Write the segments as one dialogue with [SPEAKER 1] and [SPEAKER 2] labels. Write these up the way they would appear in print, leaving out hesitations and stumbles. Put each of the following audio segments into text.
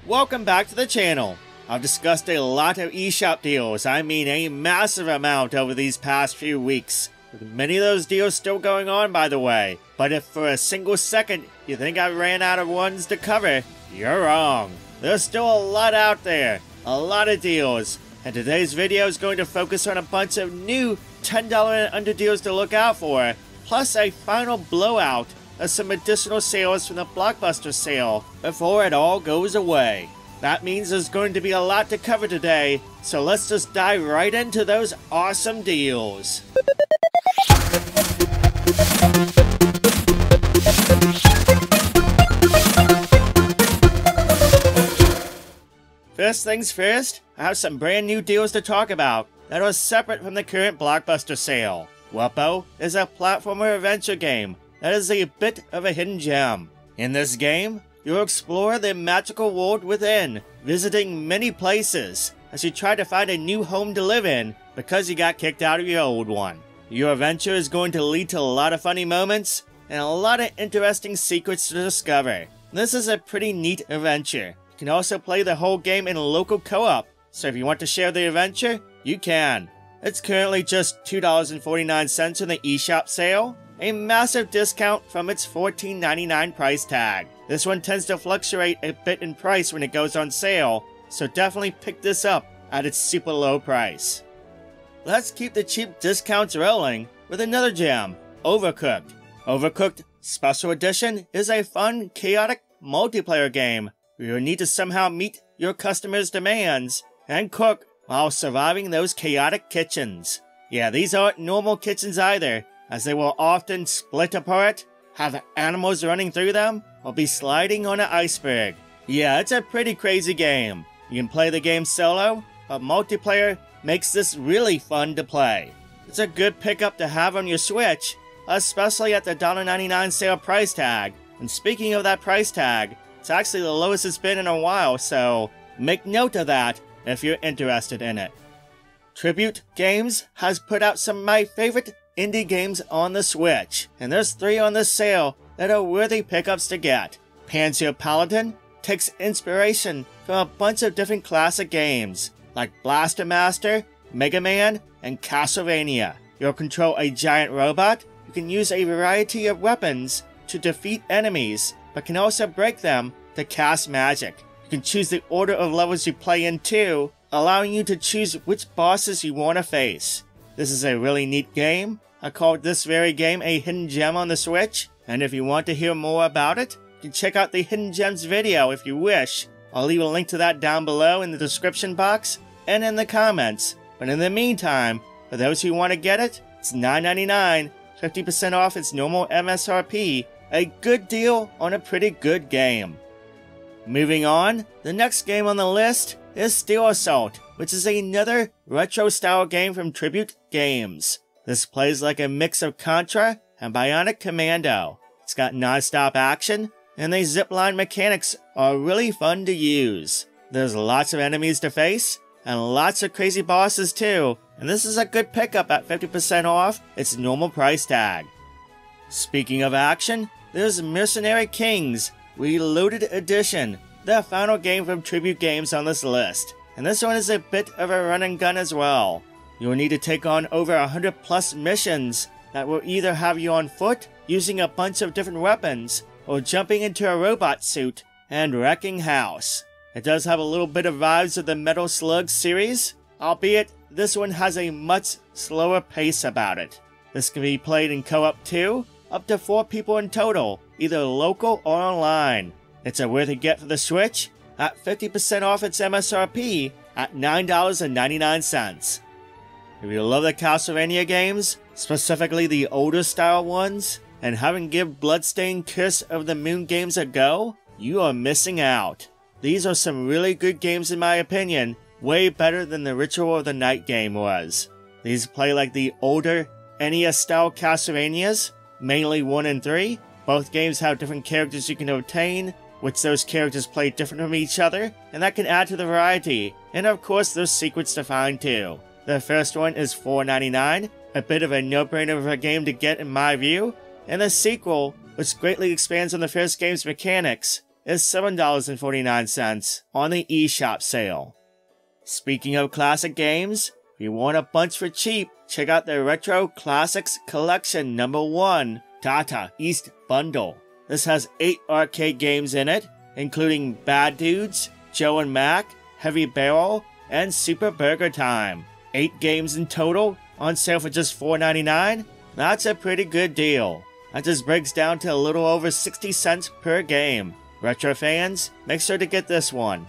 [SPEAKER 1] Welcome back to the channel. I've discussed a lot of eShop deals, I mean a massive amount over these past few weeks. With many of those deals still going on, by the way. But if for a single second you think I ran out of ones to cover, you're wrong. There's still a lot out there, a lot of deals. And today's video is going to focus on a bunch of new $10 and under deals to look out for, plus a final blowout of some additional sales from the Blockbuster sale before it all goes away. That means there's going to be a lot to cover today, so let's just dive right into those awesome deals. First things first, I have some brand new deals to talk about that are separate from the current Blockbuster sale. Wuppo is a platformer adventure game that is a bit of a hidden gem. In this game, you'll explore the magical world within, visiting many places as you try to find a new home to live in because you got kicked out of your old one. Your adventure is going to lead to a lot of funny moments and a lot of interesting secrets to discover. This is a pretty neat adventure. You can also play the whole game in local co-op, so if you want to share the adventure, you can. It's currently just $2.49 in the eShop sale, a massive discount from its $14.99 price tag. This one tends to fluctuate a bit in price when it goes on sale, so definitely pick this up at its super low price. Let's keep the cheap discounts rolling with another gem, Overcooked. Overcooked Special Edition is a fun, chaotic multiplayer game where you'll need to somehow meet your customers' demands and cook while surviving those chaotic kitchens. Yeah, these aren't normal kitchens either, as they will often split apart, have animals running through them, or be sliding on an iceberg. Yeah, it's a pretty crazy game. You can play the game solo, but multiplayer makes this really fun to play. It's a good pickup to have on your Switch, especially at the $1.99 sale price tag. And speaking of that price tag, it's actually the lowest it's been in a while, so make note of that if you're interested in it. Tribute Games has put out some of my favorite indie games on the Switch, and there's 3 on this sale that are worthy pickups to get. Panzer Paladin takes inspiration from a bunch of different classic games, like Blaster Master, Mega Man, and Castlevania. You'll control a giant robot who can use a variety of weapons to defeat enemies, but can also break them to cast magic. You can choose the order of levels you play in too, allowing you to choose which bosses you want to face. This is a really neat game. I called this very game a hidden gem on the Switch, and if you want to hear more about it, you can check out the Hidden Gems video if you wish. I'll leave a link to that down below in the description box and in the comments. But in the meantime, for those who want to get it, it's $9.99, 50% off its normal MSRP, a good deal on a pretty good game. Moving on, the next game on the list is Steel Assault, which is another retro-style game from Tribute Games. This plays like a mix of Contra and Bionic Commando. It's got non-stop action, and the zipline mechanics are really fun to use. There's lots of enemies to face, and lots of crazy bosses too, and this is a good pickup at 50% off its normal price tag. Speaking of action, there's Mercenary Kings Reloaded Edition, the final game from Tribute Games on this list. And this one is a bit of a run and gun as well. You'll need to take on over 100 plus missions that will either have you on foot, using a bunch of different weapons, or jumping into a robot suit and wrecking house. It does have a little bit of vibes of the Metal Slug series, albeit this one has a much slower pace about it. This can be played in co-op too, up to 4 people in total, either local or online. It's a worthy get for the Switch, at 50% off its MSRP at $9.99. If you love the Castlevania games, specifically the older style ones, and haven't given Bloodstained Curse of the Moon games a go, you are missing out. These are some really good games in my opinion, way better than the Ritual of the Night game was. These play like the older NES style Castlevanias, mainly 1 and 3. Both games have different characters you can obtain, which those characters play different from each other, and that can add to the variety, and of course there's secrets to find too. The first one is $4.99, a bit of a no-brainer of a game to get in my view, and the sequel, which greatly expands on the first game's mechanics, is $7.49 on the eShop sale. Speaking of classic games, if you want a bunch for cheap, check out the Retro Classics Collection #1 Data East Bundle. This has 8 arcade games in it, including Bad Dudes, Joe and Mac, Heavy Barrel, and Super Burger Time. 8 games in total, on sale for just $4.99? That's a pretty good deal. That just breaks down to a little over 60 cents per game. Retro fans, make sure to get this one.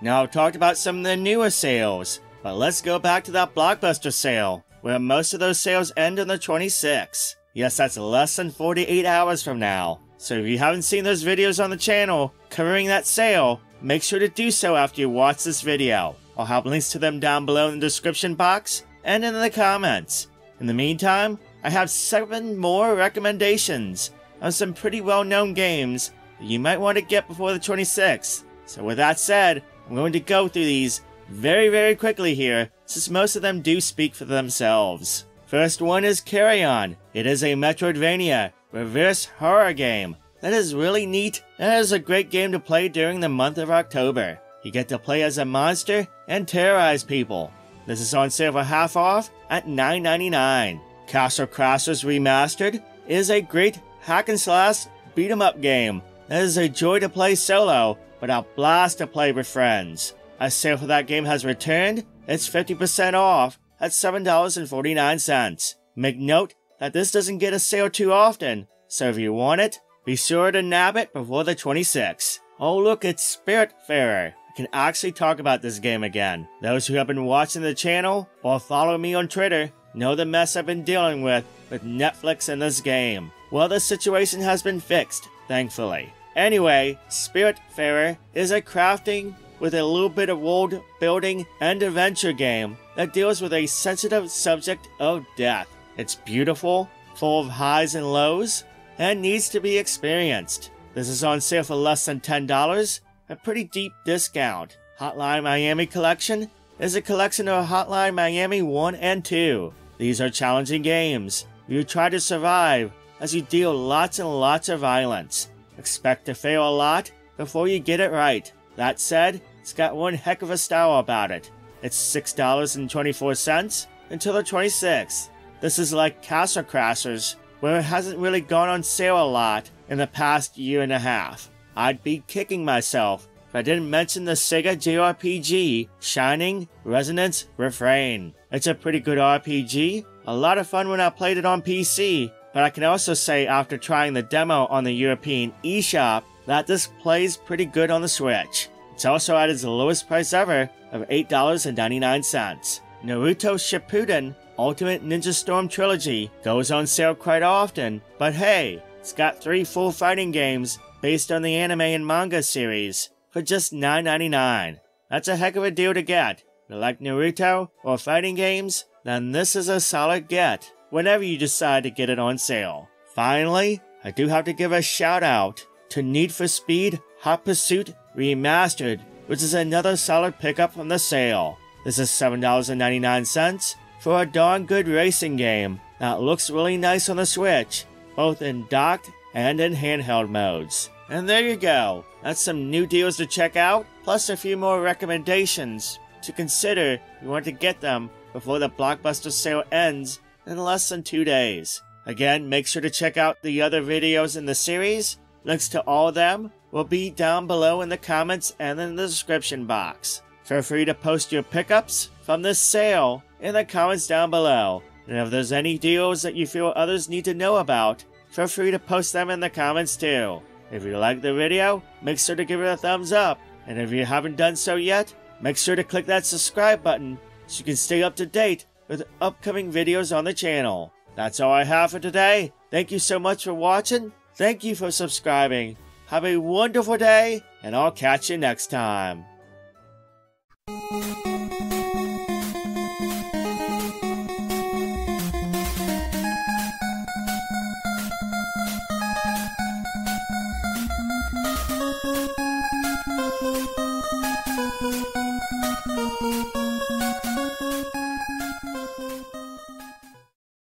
[SPEAKER 1] Now I've talked about some of the newer sales, but let's go back to that Blockbuster sale, where most of those sales end on the 26th. Yes, that's less than 48 hours from now. So if you haven't seen those videos on the channel covering that sale, make sure to do so after you watch this video. I'll have links to them down below in the description box and in the comments. In the meantime, I have 7 more recommendations of some pretty well-known games that you might want to get before the 26th. So with that said, I'm going to go through these very quickly here, since most of them do speak for themselves. First one is CARRION. It is a Metroidvania reverse horror game that is really neat and is a great game to play during the month of October. You get to play as a monster and terrorize people. This is on sale for half off at $9.99. Castle Crashers Remastered is a great hack and slash beat 'em up game that is a joy to play solo, but a blast to play with friends. A sale for that game has returned. It's 50% off at $7.49. Make note that this doesn't get a sale too often, so if you want it, be sure to nab it before the 26th. Oh look, it's Spiritfarer. I can actually talk about this game again. Those who have been watching the channel or follow me on Twitter know the mess I've been dealing with Netflix in this game. Well, the situation has been fixed, thankfully. Anyway, Spiritfarer is a crafting with a little bit of world building and adventure game that deals with a sensitive subject of death. It's beautiful, full of highs and lows, and needs to be experienced. This is on sale for less than $10, a pretty deep discount. Hotline Miami Collection is a collection of Hotline Miami 1 and 2. These are challenging games. You try to survive as you deal lots and lots of violence. Expect to fail a lot before you get it right. That said, it's got one heck of a style about it. It's $6.24 until the 26th. This is like Castle Crashers, where it hasn't really gone on sale a lot in the past year and a half. I'd be kicking myself if I didn't mention the Sega JRPG, Shining Resonance Refrain. It's a pretty good RPG, a lot of fun when I played it on PC, but I can also say after trying the demo on the European eShop that this plays pretty good on the Switch. It's also at its lowest price ever of $8.99. Naruto Shippuden Ultimate Ninja Storm Trilogy goes on sale quite often, but hey, it's got 3 full fighting games based on the anime and manga series for just $9.99. That's a heck of a deal to get. If you like Naruto or fighting games, then this is a solid get whenever you decide to get it on sale. Finally, I do have to give a shout out to Need for Speed Hot Pursuit Remastered, which is another solid pickup from the sale. This is $7.99 for a darn good racing game that looks really nice on the Switch, both in docked and in handheld modes. And there you go. That's some new deals to check out, plus a few more recommendations to consider if you want to get them before the Blockbuster sale ends in less than 2 days. Again, make sure to check out the other videos in the series. Links to all of them will be down below in the comments and in the description box. Feel free to post your pickups from this sale in the comments down below. And if there's any deals that you feel others need to know about, feel free to post them in the comments too. If you liked the video, make sure to give it a thumbs up. And if you haven't done so yet, make sure to click that subscribe button so you can stay up to date with upcoming videos on the channel. That's all I have for today. Thank you so much for watching. Thank you for subscribing. Have a wonderful day, and I'll catch you next time.